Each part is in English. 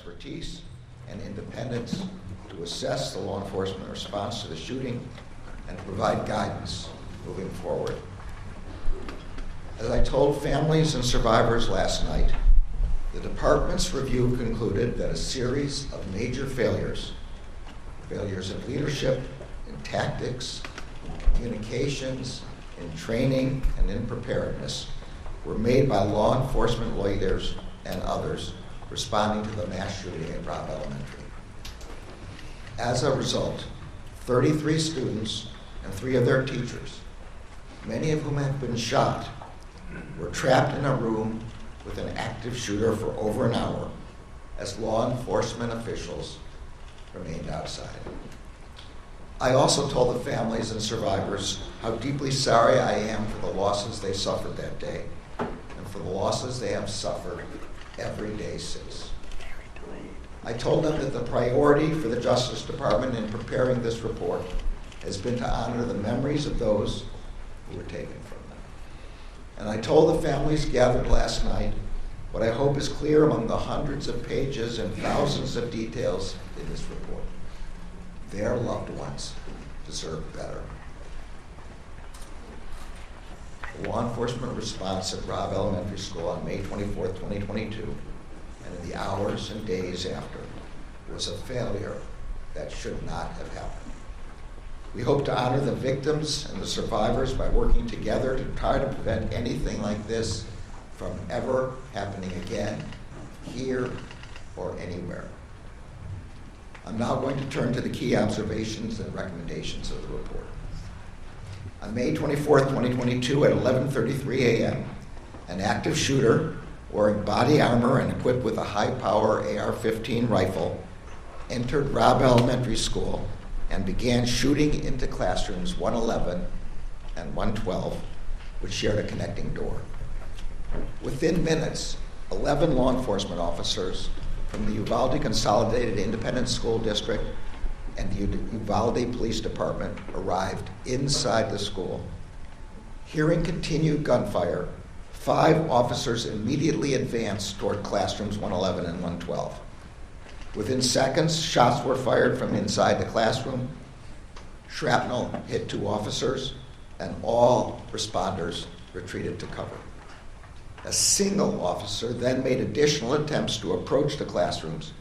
expertise and independence to assess the law enforcement response to the shooting and provide guidance moving forward. As I told families and survivors last night, the department's review concluded that a series of major failures in leadership, in tactics, in communications, in training, and in preparedness were made by law enforcement leaders and others responding to the mass shooting at Robb Elementary. As a result, 33 students and 3 of their teachers, many of whom had been shot, were trapped in a room with an active shooter for over an hour as law enforcement officials remained outside. I also told the families and survivors how deeply sorry I am for the losses they suffered that day and for the losses they have suffered every day since. I told them that the priority for the Justice Department in preparing this report has been to honor the memories of those who were taken from them. And I told the families gathered last night what I hope is clear among the hundreds of pages and thousands of details in this report. Their loved ones deserve better. The law enforcement response at Robb Elementary School on May 24th, 2022, and in the hours and days after, was a failure that should not have happened. We hope to honor the victims and the survivors by working together to try to prevent anything like this from ever happening again, here or anywhere. I'm now going to turn to the key observations and recommendations of the report. On May 24th, 2022 at 11:33 a.m., an active shooter wearing body armor and equipped with a high-power AR-15 rifle entered Robb Elementary School and began shooting into classrooms 111 and 112, which shared a connecting door. Within minutes, 11 law enforcement officers from the Uvalde Consolidated Independent School District and the Uvalde Police Department arrived inside the school. Hearing continued gunfire, 5 officers immediately advanced toward classrooms 111 and 112. Within seconds, shots were fired from inside the classroom. Shrapnel hit 2 officers, and all responders retreated to cover. A single officer then made additional attempts to approach the classrooms,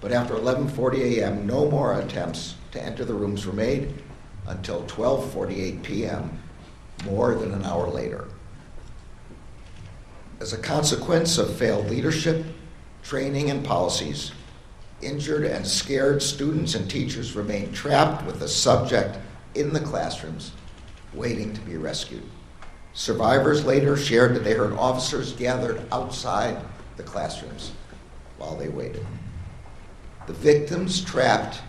but after 11:40 a.m., no more attempts to enter the rooms were made until 12:48 p.m., more than an hour later. As a consequence of failed leadership, training, and policies, injured and scared students and teachers remained trapped with the subject in the classrooms, waiting to be rescued. Survivors later shared that they heard officers gathered outside the classrooms while they waited. The victims trapped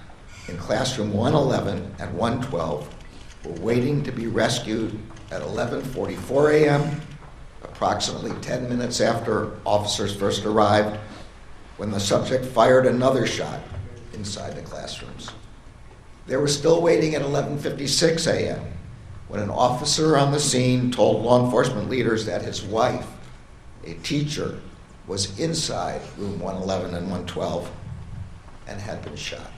in classroom 111 and 112 were waiting to be rescued at 11:44 a.m., approximately 10 minutes after officers first arrived, when the subject fired another shot inside the classrooms. They were still waiting at 11:56 a.m., when an officer on the scene told law enforcement leaders that his wife, a teacher, was inside room 111 and 112 and had been shot.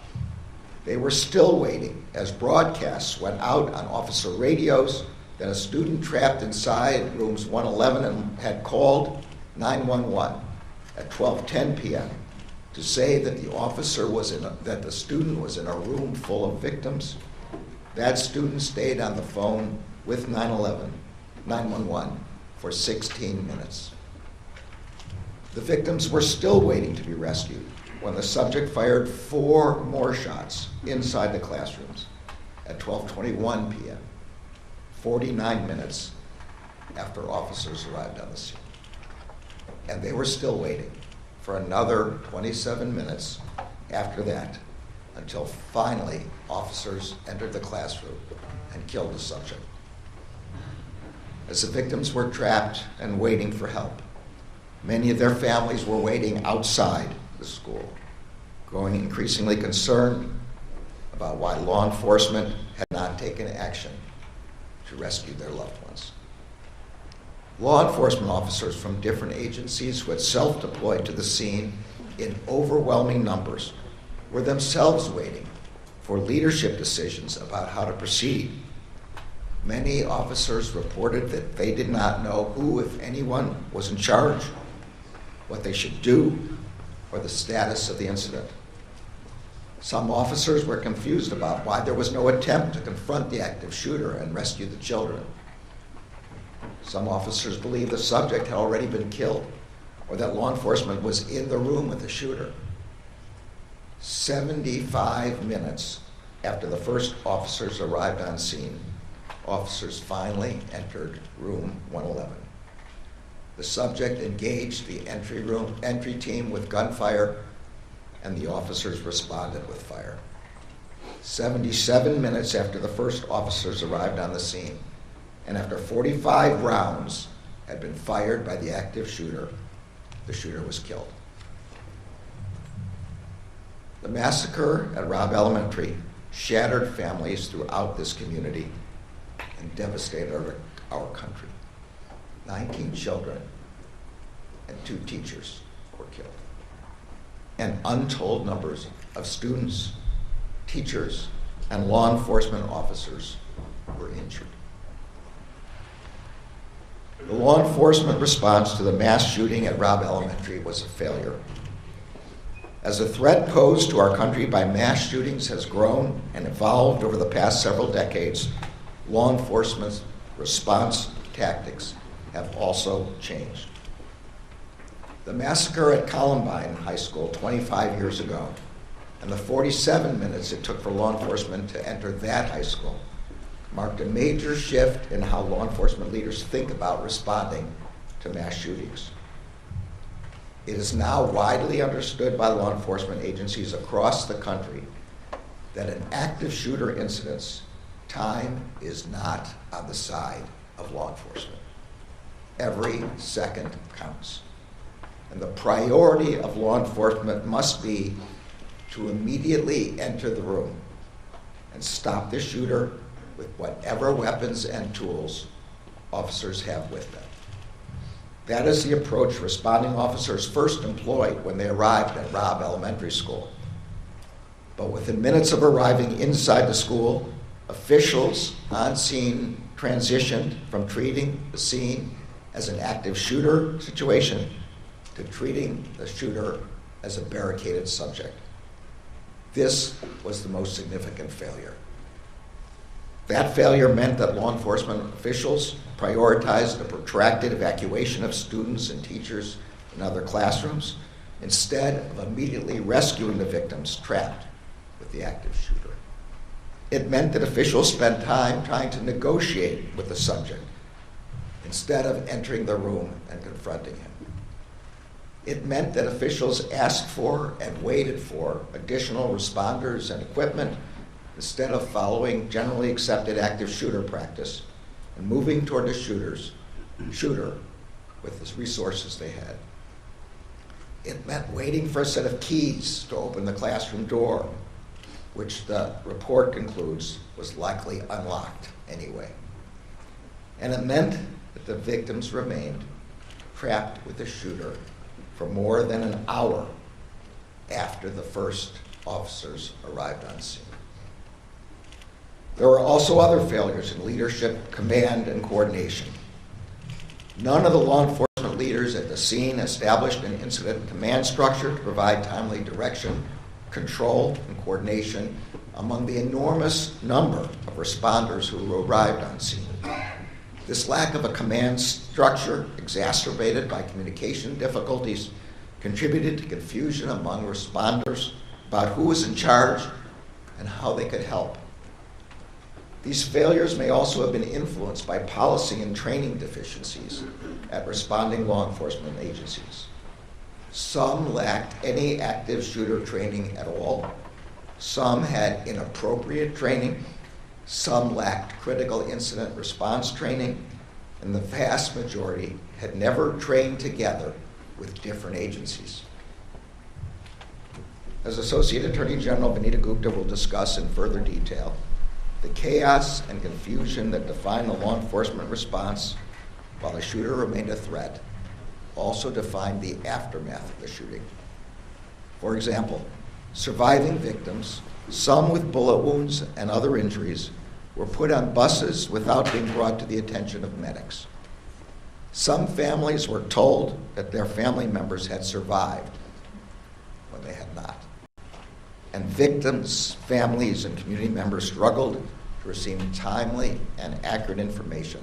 They were still waiting as broadcasts went out on officer radios that a student trapped inside rooms 111 and had called 911 at 12:10 p.m. to say that that the student was in a room full of victims. That student stayed on the phone with 911 for 16 minutes. The victims were still waiting to be rescued when the subject fired 4 more shots inside the classrooms at 12:21 p.m., 49 minutes after officers arrived on the scene. And they were still waiting for another 27 minutes after that, until finally officers entered the classroom and killed the subject. As the victims were trapped and waiting for help, many of their families were waiting outside the school, growing increasingly concerned about why law enforcement had not taken action to rescue their loved ones. Law enforcement officers from different agencies who had self-deployed to the scene in overwhelming numbers, were themselves waiting for leadership decisions about how to proceed. Many officers reported that they did not know who, if anyone, was in charge, what they should do, or the status of the incident. Some officers were confused about why there was no attempt to confront the active shooter and rescue the children. Some officers believed the subject had already been killed, or that law enforcement was in the room with the shooter. 75 minutes after the first officers arrived on scene, officers finally entered room 111. The subject engaged the entry team with gunfire, and the officers responded with fire. 77 minutes after the first officers arrived on the scene, and after 45 rounds had been fired by the active shooter, the shooter was killed. The massacre at Robb Elementary shattered families throughout this community and devastated our country. 19 children and 2 teachers were killed. And untold numbers of students, teachers, and law enforcement officers were injured. The law enforcement response to the mass shooting at Robb Elementary was a failure. As the threat posed to our country by mass shootings has grown and evolved over the past several decades, law enforcement's response tactics have also changed. The massacre at Columbine High School 25 years ago, and the 47 minutes it took for law enforcement to enter that high school, marked a major shift in how law enforcement leaders think about responding to mass shootings. It is now widely understood by law enforcement agencies across the country that in active shooter incidents, time is not on the side of law enforcement. Every second counts. And the priority of law enforcement must be to immediately enter the room and stop the shooter with whatever weapons and tools officers have with them. That is the approach responding officers first employed when they arrived at Robb Elementary School. But within minutes of arriving inside the school, officials on scene transitioned from treating the scene as an active shooter situation to treating the shooter as a barricaded subject. This was the most significant failure. That failure meant that law enforcement officials prioritized the protracted evacuation of students and teachers in other classrooms instead of immediately rescuing the victims trapped with the active shooter. It meant that officials spent time trying to negotiate with the subject instead of entering the room and confronting him. It meant that officials asked for and waited for additional responders and equipment instead of following generally accepted active shooter practice and moving toward the shooter with the resources they had. It meant waiting for a set of keys to open the classroom door, which the report concludes was likely unlocked anyway. And it meant that the victims remained trapped with the shooter for more than an hour after the first officers arrived on scene. There were also other failures in leadership, command, and coordination. None of the law enforcement leaders at the scene established an incident command structure to provide timely direction, control, and coordination among the enormous number of responders who arrived on scene. This lack of a command structure, exacerbated by communication difficulties, contributed to confusion among responders about who was in charge and how they could help. These failures may also have been influenced by policy and training deficiencies at responding law enforcement agencies. Some lacked any active shooter training at all. Some had inappropriate training. Some lacked critical incident response training. And the vast majority had never trained together with different agencies. As Associate Attorney General Vanita Gupta will discuss in further detail, the chaos and confusion that defined the law enforcement response while the shooter remained a threat also defined the aftermath of the shooting. For example, surviving victims, some with bullet wounds and other injuries, were put on buses without being brought to the attention of medics. Some families were told that their family members had survived when they had not. And victims, families, and community members struggled to receive timely and accurate information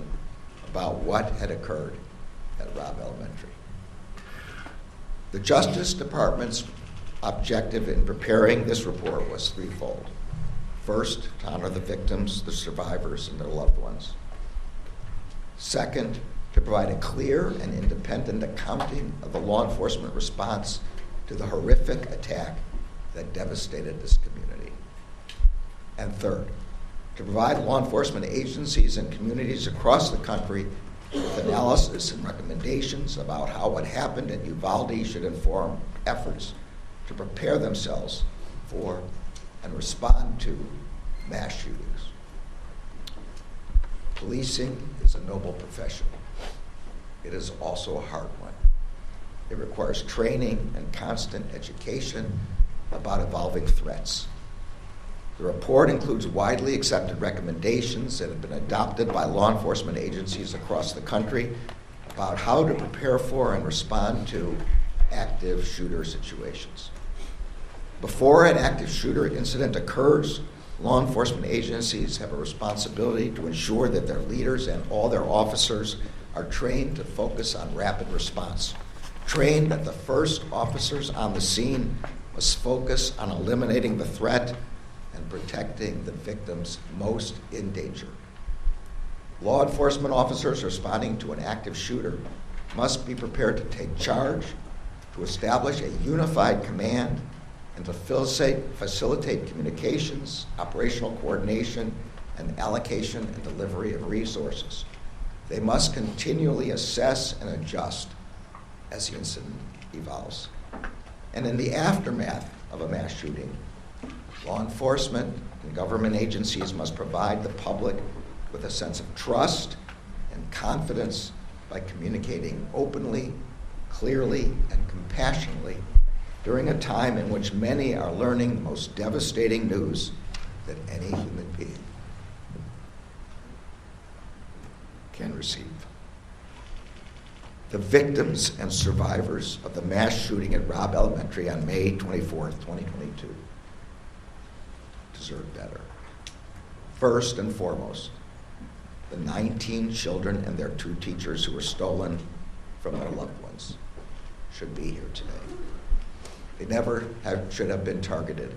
about what had occurred at Robb Elementary. The Justice Department's objective in preparing this report was threefold. First, to honor the victims, the survivors, and their loved ones. Second, to provide a clear and independent accounting of the law enforcement response to the horrific attack that devastated this community. And third, to provide law enforcement agencies and communities across the country with analysis and recommendations about how what happened at Uvalde should inform efforts to prepare themselves for and respond to mass shootings. Policing is a noble profession. It is also a hard one. It requires training and constant education about evolving threats. The report includes widely accepted recommendations that have been adopted by law enforcement agencies across the country about how to prepare for and respond to active shooter situations. Before an active shooter incident occurs, law enforcement agencies have a responsibility to ensure that their leaders and all their officers are trained to focus on rapid response, trained that the first officers on the scene must focus on eliminating the threat and protecting the victims most in danger. Law enforcement officers responding to an active shooter must be prepared to take charge, to establish a unified command, and to facilitate communications, operational coordination, and allocation and delivery of resources. They must continually assess and adjust as the incident evolves. And in the aftermath of a mass shooting, law enforcement and government agencies must provide the public with a sense of trust and confidence by communicating openly, clearly, and compassionately during a time in which many are learning the most devastating news that any human being can receive. The victims and survivors of the mass shooting at Robb Elementary on May 24th, 2022 deserve better. First and foremost, the 19 children and their 2 teachers who were stolen from their loved ones should be here today. They never should have been targeted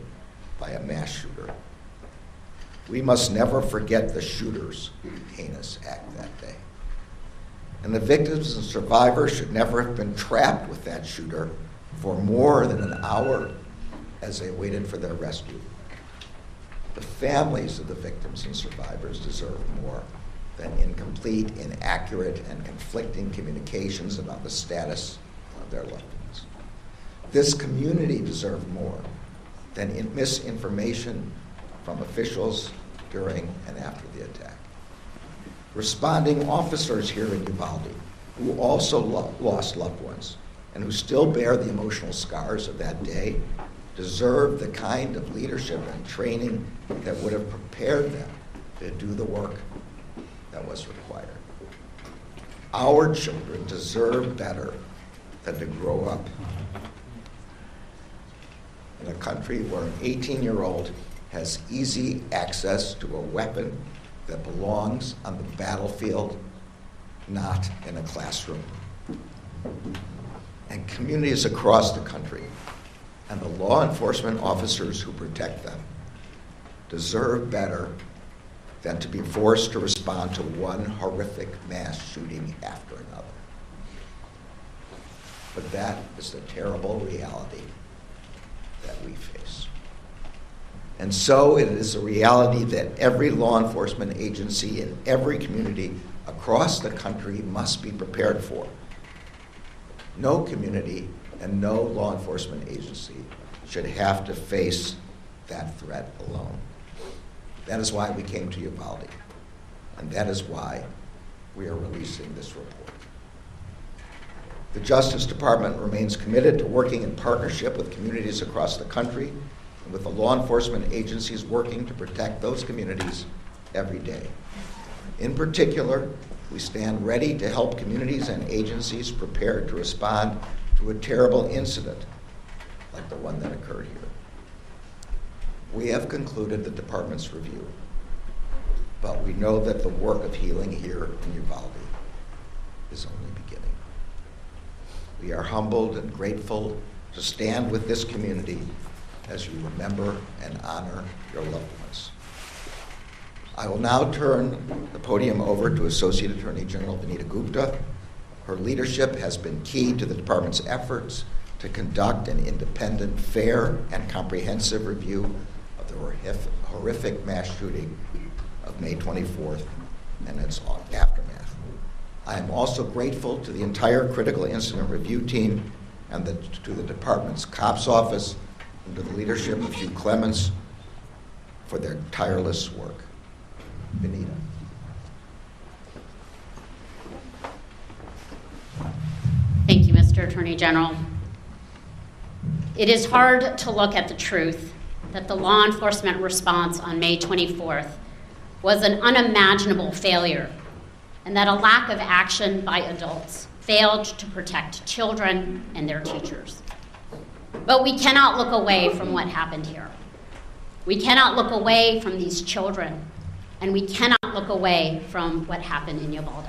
by a mass shooter. We must never forget the shooter's heinous act that day. And the victims and survivors should never have been trapped with that shooter for more than an hour as they waited for their rescue. The families of the victims and survivors deserve more than incomplete, inaccurate, and conflicting communications about the status of their loved ones. This community deserves more than misinformation from officials during and after the attack. Responding officers here in Uvalde, who also lost loved ones and who still bear the emotional scars of that day, deserve the kind of leadership and training that would have prepared them to do the work that was required. Our children deserve better than to grow up in a country where an 18-year-old has easy access to a weapon that belongs on the battlefield, not in a classroom. And communities across the country and the law enforcement officers who protect them deserve better than to be forced to respond to one horrific mass shooting after another. But that is the terrible reality that we face. And so it is a reality that every law enforcement agency in every community across the country must be prepared for. No community and no law enforcement agency should have to face that threat alone. That is why we came to Uvalde, and that is why we are releasing this report. The Justice Department remains committed to working in partnership with communities across the country and with the law enforcement agencies working to protect those communities every day. In particular, we stand ready to help communities and agencies prepared to respond to a terrible incident like the one that occurred here. We have concluded the department's review, but we know that the work of healing here in Uvalde is only beginning. We are humbled and grateful to stand with this community as you remember and honor your loved ones. I will now turn the podium over to Associate Attorney General Vanita Gupta. Her leadership has been key to the department's efforts to conduct an independent, fair, and comprehensive review of the horrific mass shooting of May 24th and its aftermath. I am also grateful to the entire Critical Incident Review team and to the department's COPS office and to the leadership of Hugh Clements for their tireless work. Vanita. Thank you, Mr. Attorney General. It is hard to look at the truth that the law enforcement response on May 24th was an unimaginable failure and that a lack of action by adults failed to protect children and their teachers. But we cannot look away from what happened here. We cannot look away from these children, and we cannot look away from what happened in Uvalde.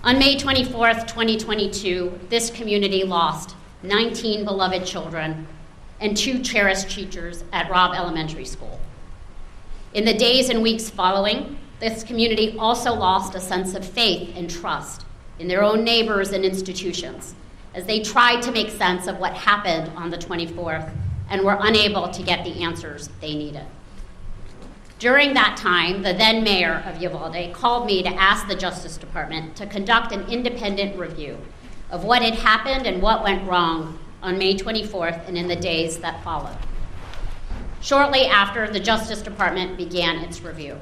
On May 24th, 2022, this community lost 19 beloved children and 2 cherished teachers at Robb Elementary School. In the days and weeks following, this community also lost a sense of faith and trust in their own neighbors and institutions as they tried to make sense of what happened on the 24th and were unable to get the answers they needed. During that time, the then mayor of Uvalde called me to ask the Justice Department to conduct an independent review of what had happened and what went wrong on May 24th and in the days that followed. Shortly after, the Justice Department began its review.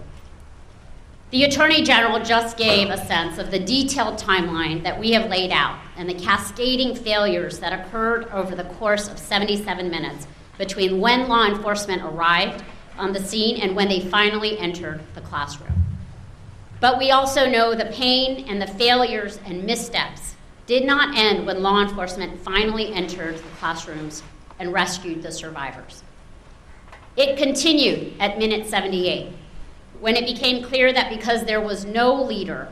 The Attorney General just gave a sense of the detailed timeline that we have laid out and the cascading failures that occurred over the course of 77 minutes between when law enforcement arrived on the scene and when they finally entered the classroom. But we also know the pain and the failures and missteps did not end when law enforcement finally entered the classrooms and rescued the survivors. It continued at minute 78, when it became clear that because there was no leader,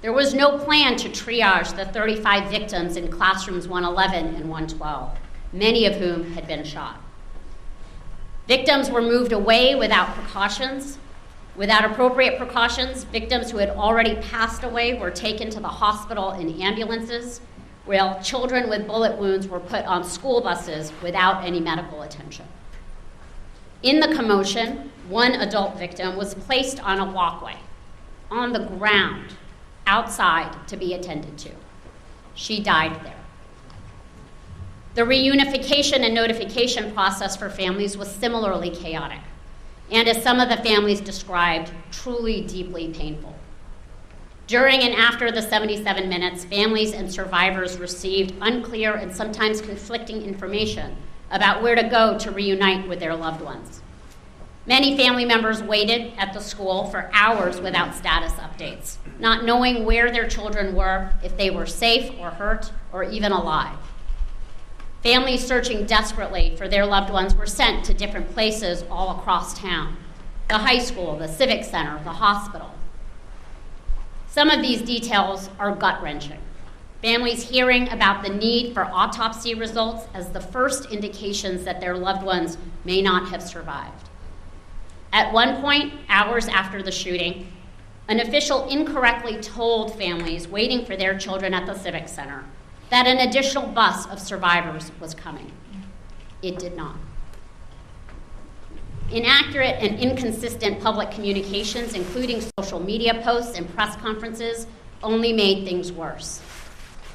there was no plan to triage the 35 victims in classrooms 111 and 112, many of whom had been shot. Victims were moved away without precautions. Without appropriate precautions, victims who had already passed away were taken to the hospital in ambulances, while children with bullet wounds were put on school buses without any medical attention. In the commotion, one adult victim was placed on a walkway, on the ground, outside to be attended to. She died there. The reunification and notification process for families was similarly chaotic, and as some of the families described, truly deeply painful. During and after the 77 minutes, families and survivors received unclear and sometimes conflicting information about where to go to reunite with their loved ones. Many family members waited at the school for hours without status updates, not knowing where their children were, if they were safe or hurt or even alive. Families searching desperately for their loved ones were sent to different places all across town: the high school, the civic center, the hospital. Some of these details are gut-wrenching. Families hearing about the need for autopsy results as the first indications that their loved ones may not have survived. At one point, hours after the shooting, an official incorrectly told families waiting for their children at the civic center that an additional bus of survivors was coming. It did not. Inaccurate and inconsistent public communications, including social media posts and press conferences, only made things worse.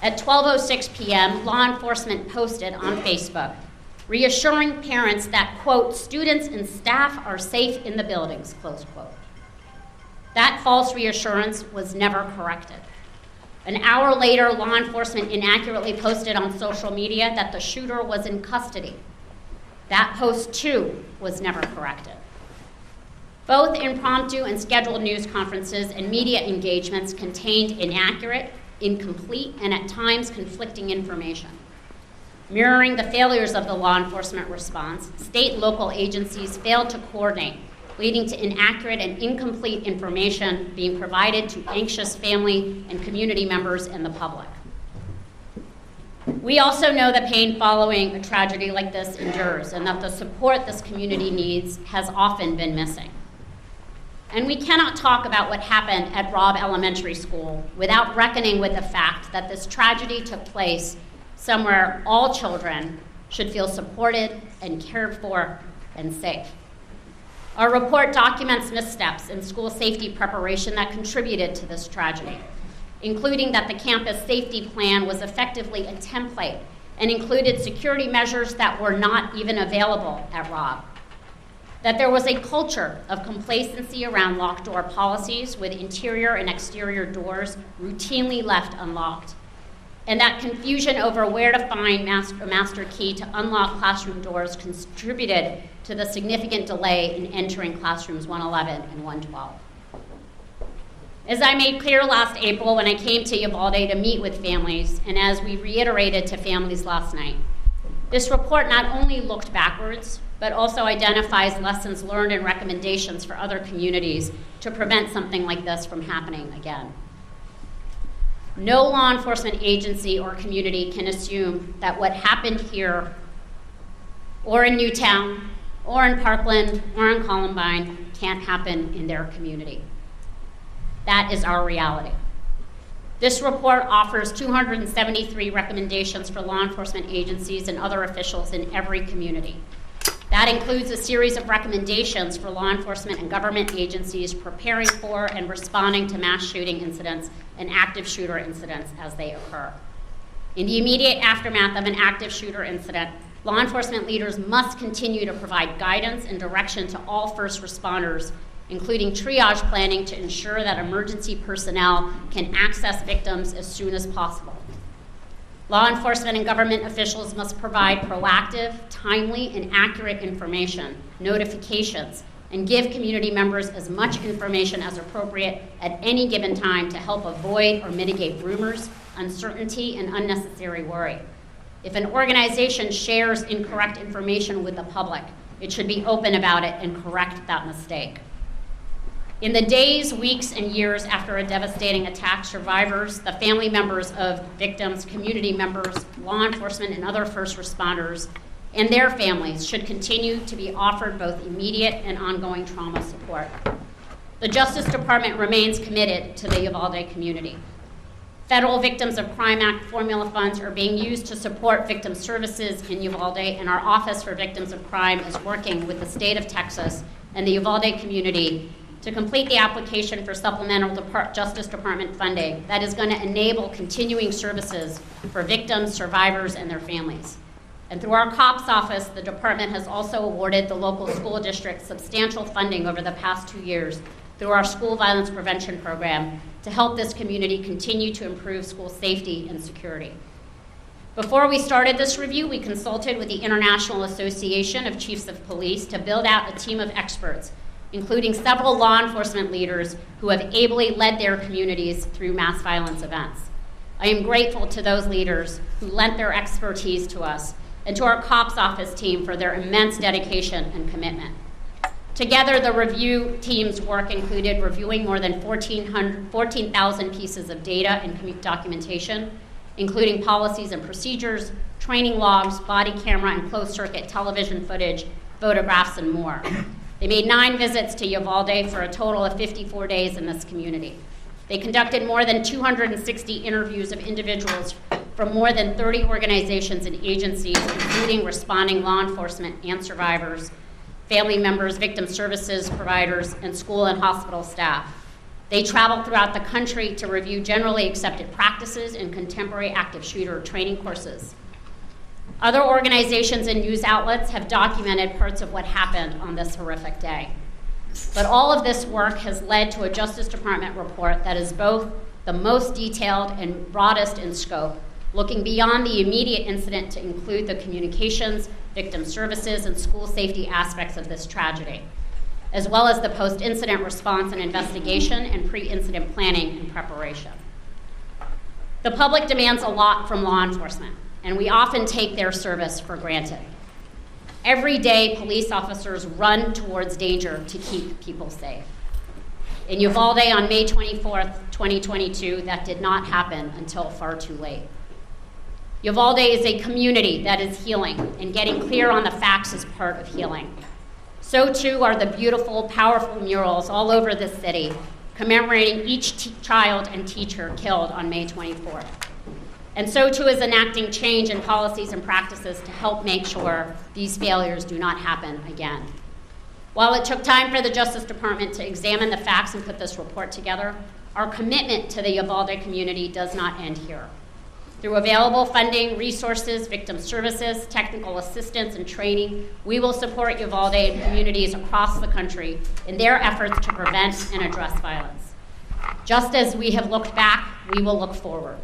At 12:06 p.m., law enforcement posted on Facebook, reassuring parents that, quote, students and staff are safe in the buildings, close quote. That false reassurance was never corrected. An hour later, law enforcement inaccurately posted on social media that the shooter was in custody. That post, too, was never corrected. Both impromptu and scheduled news conferences and media engagements contained inaccurate, incomplete, and at times conflicting information. Mirroring the failures of the law enforcement response, state and local agencies failed to coordinate, leading to inaccurate and incomplete information being provided to anxious family and community members and the public. We also know the pain following a tragedy like this endures, and that the support this community needs has often been missing. And we cannot talk about what happened at Robb Elementary School without reckoning with the fact that this tragedy took place somewhere all children should feel supported and cared for and safe. Our report documents missteps in school safety preparation that contributed to this tragedy, including that the campus safety plan was effectively a template and included security measures that were not even available at Robb. That there was a culture of complacency around locked door policies with interior and exterior doors routinely left unlocked, and that confusion over where to find a master key to unlock classroom doors contributed to the significant delay in entering classrooms 111 and 112. As I made clear last April when I came to Uvalde to meet with families, and as we reiterated to families last night, this report not only looked backwards, but also identifies lessons learned and recommendations for other communities to prevent something like this from happening again. No law enforcement agency or community can assume that what happened here, or in Newtown, or in Parkland, or in Columbine can't happen in their community. That is our reality. This report offers 273 recommendations for law enforcement agencies and other officials in every community. That includes a series of recommendations for law enforcement and government agencies preparing for and responding to mass shooting incidents and active shooter incidents as they occur. In the immediate aftermath of an active shooter incident, law enforcement leaders must continue to provide guidance and direction to all first responders, including triage planning to ensure that emergency personnel can access victims as soon as possible. Law enforcement and government officials must provide proactive, timely, and accurate information, notifications, and give community members as much information as appropriate at any given time to help avoid or mitigate rumors, uncertainty, and unnecessary worry. If an organization shares incorrect information with the public, it should be open about it and correct that mistake. In the days, weeks, and years after a devastating attack, survivors, the family members of victims, community members, law enforcement, and other first responders, and their families should continue to be offered both immediate and ongoing trauma support. The Justice Department remains committed to the Uvalde community. Federal Victims of Crime Act formula funds are being used to support victim services in Uvalde, and our Office for Victims of Crime is working with the state of Texas and the Uvalde community to complete the application for supplemental Justice Department funding that is going to enable continuing services for victims, survivors, and their families. And through our COPS office, the department has also awarded the local school district substantial funding over the past 2 years through our school violence prevention program to help this community continue to improve school safety and security. Before we started this review, we consulted with the International Association of Chiefs of Police to build out a team of experts, including several law enforcement leaders who have ably led their communities through mass violence events. I am grateful to those leaders who lent their expertise to us and to our COPS office team for their immense dedication and commitment. Together, the review team's work included reviewing more than 14,000 pieces of data and documentation, including policies and procedures, training logs, body camera and closed-circuit television footage, photographs, and more. They made 9 visits to Uvalde for a total of 54 days in this community. They conducted more than 260 interviews of individuals from more than 30 organizations and agencies, including responding law enforcement and survivors, family members, victim services providers, and school and hospital staff. They traveled throughout the country to review generally accepted practices and contemporary active shooter training courses. Other organizations and news outlets have documented parts of what happened on this horrific day. But all of this work has led to a Justice Department report that is both the most detailed and broadest in scope, looking beyond the immediate incident to include the communications, victim services, and school safety aspects of this tragedy, as well as the post-incident response and investigation and pre-incident planning and preparation. The public demands a lot from law enforcement, and we often take their service for granted. Every day, police officers run towards danger to keep people safe. In Uvalde on May 24th, 2022, that did not happen until far too late. Uvalde is a community that is healing, and getting clear on the facts is part of healing. So too are the beautiful, powerful murals all over the city commemorating each child and teacher killed on May 24th. And so too is enacting change in policies and practices to help make sure these failures do not happen again. While it took time for the Justice Department to examine the facts and put this report together, our commitment to the Uvalde community does not end here. Through available funding, resources, victim services, technical assistance, and training, we will support Uvalde and communities across the country in their efforts to prevent and address violence. Just as we have looked back, we will look forward.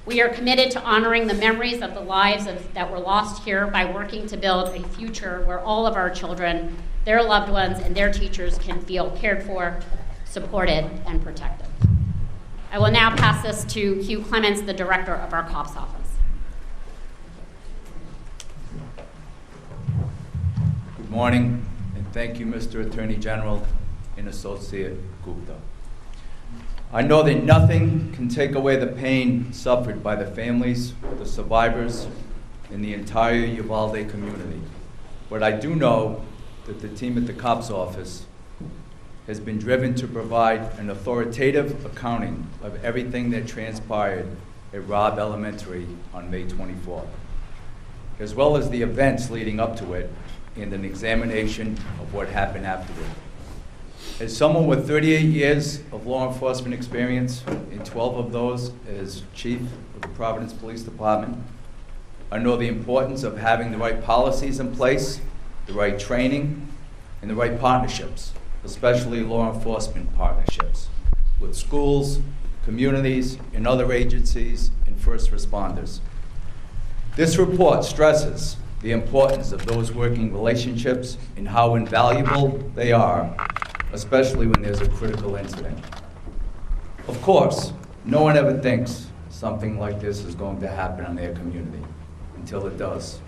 We are committed to honoring the memories of the lives that were lost here by working to build a future where all of our children, their loved ones, and their teachers can feel cared for, supported, and protected. I will now pass this to Hugh Clements, the director of our COPS office. Good morning, and thank you, Mr. Attorney General and Associate Gupta. I know that nothing can take away the pain suffered by the families, the survivors, and the entire Uvalde community. But I do know that the team at the COPS office has been driven to provide an authoritative accounting of everything that transpired at Robb Elementary on May 24th, as well as the events leading up to it and an examination of what happened afterward. As someone with 38 years of law enforcement experience, and 12 of those as chief of the Providence Police Department, I know the importance of having the right policies in place, the right training, and the right partnerships, especially law enforcement partnerships with schools, communities, and other agencies and first responders. This report stresses the importance of those working relationships and how invaluable they are, especially when there's a critical incident. Of course, no one ever thinks something like this is going to happen in their community until it does,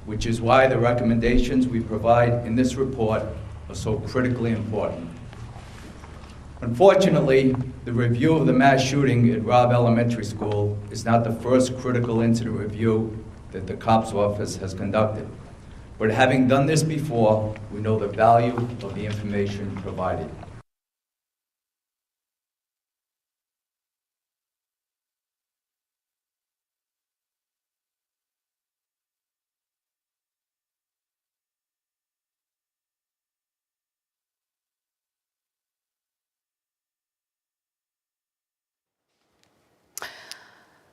which is why the recommendations we provide in this report are so critically important. Unfortunately, the review of the mass shooting at Robb Elementary School is not the first critical incident review that the COPS office has conducted. But having done this before, we know the value of the information provided.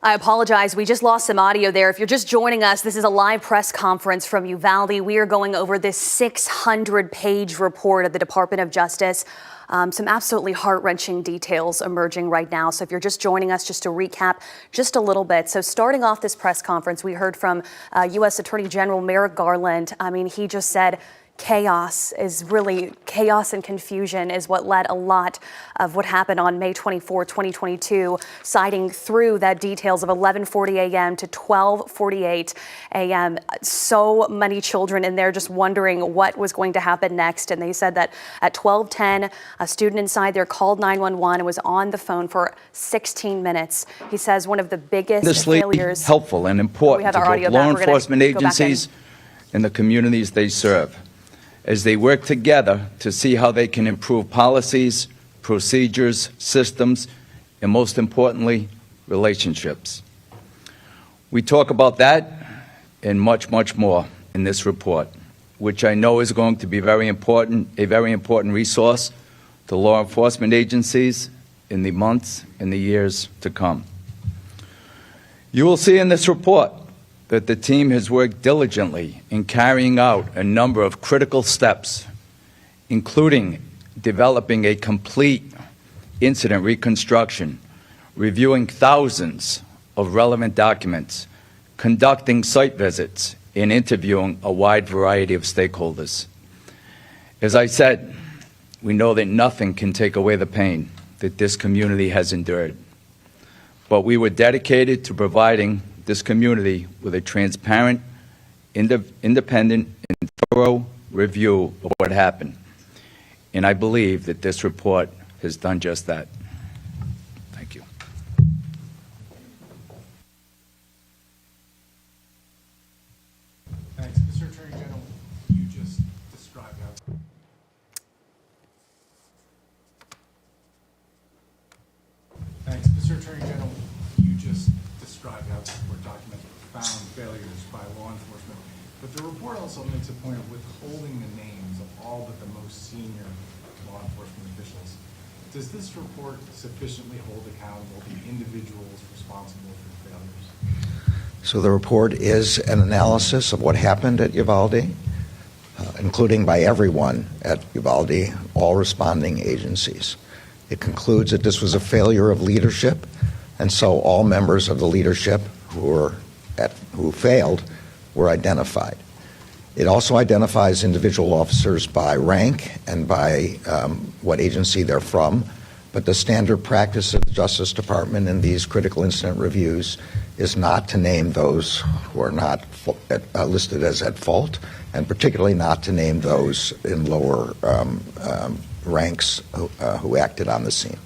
I apologize. We just lost some audio there. If you're just joining us, this is a live press conference from Uvalde. We are going over this 600-page report of the Department of Justice. Some absolutely heart-wrenching details emerging right now. So if you're just joining us, just to recap just a little bit. So starting off this press conference, we heard from U.S. Attorney General Merrick Garland. I mean, he just said chaos and confusion is what led a lot of what happened on May 24, 2022, citing through that details of 11:40 a.m. to 12:48 a.m. So many children in there just wondering what was going to happen next. And they said that at 12:10, a student inside there called 911 and was on the phone for 16 minutes. He says one of the biggest failures. Helpful and important to both law enforcement agencies and the communities they serve, as they work together to see how they can improve policies, procedures, systems, and most importantly, relationships. We talk about that and much, much more in this report, which I know is going to be a very important resource to law enforcement agencies in the months and the years to come. You will see in this report that the team has worked diligently in carrying out a number of critical steps, including developing a complete incident reconstruction, reviewing thousands of relevant documents, conducting site visits, and interviewing a wide variety of stakeholders. As I said, we know that nothing can take away the pain that this community has endured. But we were dedicated to providing this community with a transparent, independent, and thorough review of what happened. And I believe that this report has done just that. Thank you. Thanks. Mr. Attorney General, you just described how... Thanks. Mr. Attorney General, you just described how the report documents profound failures by law enforcement, but the report also makes a point of withholding the names of all but the most senior law enforcement officials. Does this report sufficiently hold accountable the individuals responsible for failures? So the report is an analysis of what happened at Uvalde, including by everyone at Uvalde, all responding agencies. It concludes that this was a failure of leadership, and so all members of the leadership who failed were identified. It also identifies individual officers by rank and by what agency they're from, but the standard practice of the Justice Department in these critical incident reviews is not to name those who are not listed as at fault, and particularly not to name those in lower ranks who acted on the scene.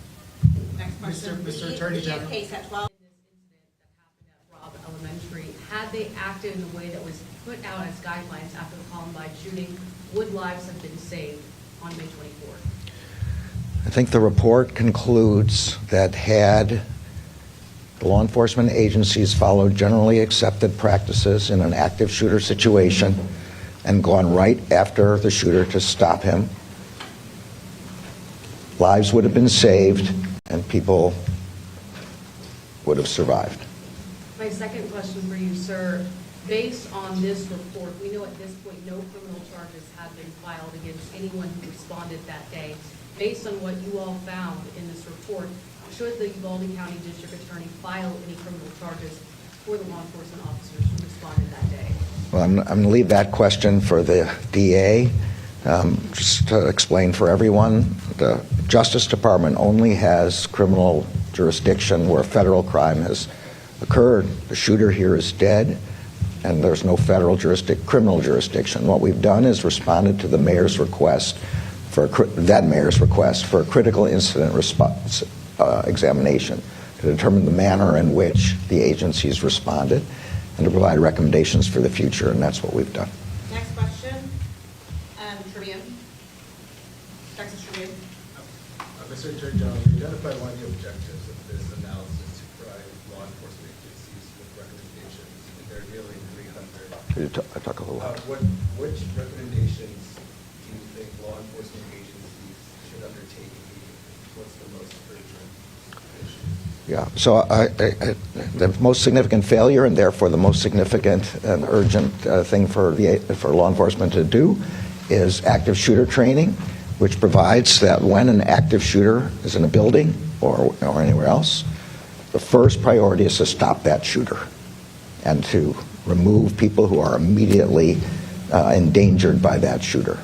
Next question. Mr. Attorney General. Case at 12. In this incident that happened at Robb Elementary, had they acted in the way that was put out as guidelines after the Columbine shooting, would lives have been saved on May 24th? I think the report concludes that had the law enforcement agencies followed generally accepted practices in an active shooter situation and gone right after the shooter to stop him, lives would have been saved and people would have survived. My second question for you, sir, based on this report, we know at this point no criminal charges have been filed against anyone who responded that day. Based on what you all found in this report, should the Uvalde County District Attorney file any criminal charges for the law enforcement officers who responded that day? Well, I'm going to leave that question for the DA. Just to explain for everyone, the Justice Department only has criminal jurisdiction where federal crime has occurred. The shooter here is dead, and there's no federal criminal jurisdiction. What we've done is responded to the mayor's request that mayor's request for a critical incident response examination to determine the manner in which the agencies responded and to provide recommendations for the future, and that's what we've done. Next question. Tribune. Texas Tribune. Mr. Attorney General, you identified one of the objectives of this analysis to provide law enforcement agencies with recommendations, and there are nearly 300. Could you talk a little louder? Which recommendations do you think law enforcement agencies should undertake immediately? What's the most urgent issue? Yeah, so the most significant failure and therefore the most significant and urgent thing for law enforcement to do is active shooter training, which provides that when an active shooter is in a building or anywhere else, the first priority is to stop that shooter and to remove people who are immediately endangered by that shooter.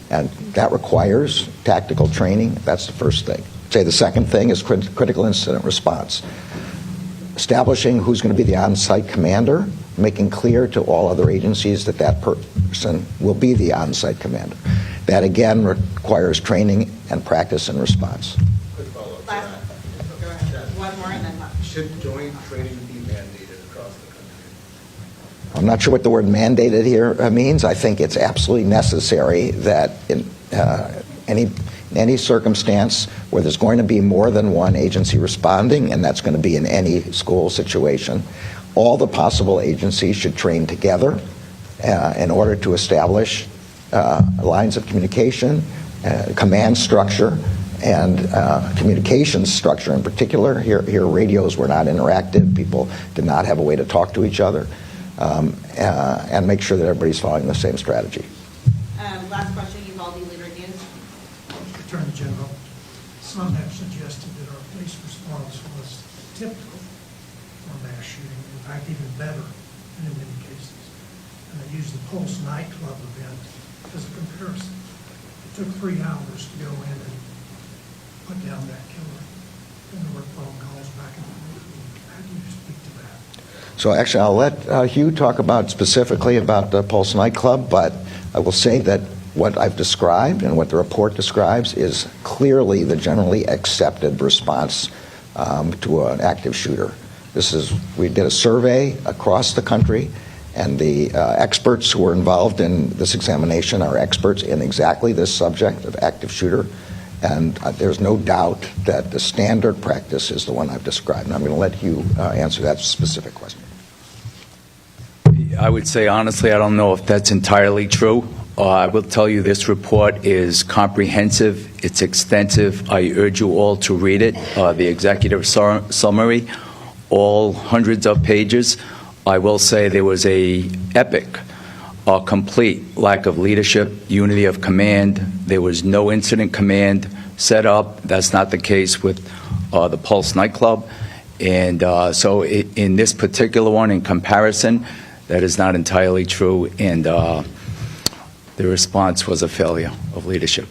And that requires tactical training. That's the first thing. The second thing is critical incident response. Establishing who's going to be the on-site commander, making clear to all other agencies that that person will be the on-site commander. That again requires training and practice and response. Quick follow-up to Last. that. Go ahead. One more and then one. Should joint training be mandated across the country? I'm not sure what the word mandated here means. I think it's absolutely necessary that in any circumstance where there's going to be more than one agency responding, and that's going to be in any school situation, all the possible agencies should train together in order to establish lines of communication, command structure, and communications structure in particular. Here radios were not interactive. People did not have a way to talk to each other, and make sure that everybody's following the same strategy. Last question, Uvalde Leader News. Mr. Attorney General, some have suggested that our police response was typical for a mass shooting, in fact, even better in many cases. And I used the Pulse nightclub event as a comparison. It took 3 hours to go in and put down that killer. And there were phone calls back and forth. How do you speak to that? So actually, I'll let Hugh talk about specifically about the Pulse nightclub, but I will say that what I've described and what the report describes is clearly the generally accepted response to an active shooter. We did a survey across the country, and the experts who were involved in this examination are experts in exactly this subject of active shooter, and there's no doubt that the standard practice is the one I've described. And I'm going to let Hugh answer that specific question. I would say, honestly, I don't know if that's entirely true. I will tell you this report is comprehensive. It's extensive. I urge you all to read it. The executive summary, all hundreds of pages. I will say there was a epic, complete lack of leadership, unity of command. There was no incident command set up. That's not the case with the Pulse nightclub. And so in this particular one, in comparison, that is not entirely true. And the response was a failure of leadership.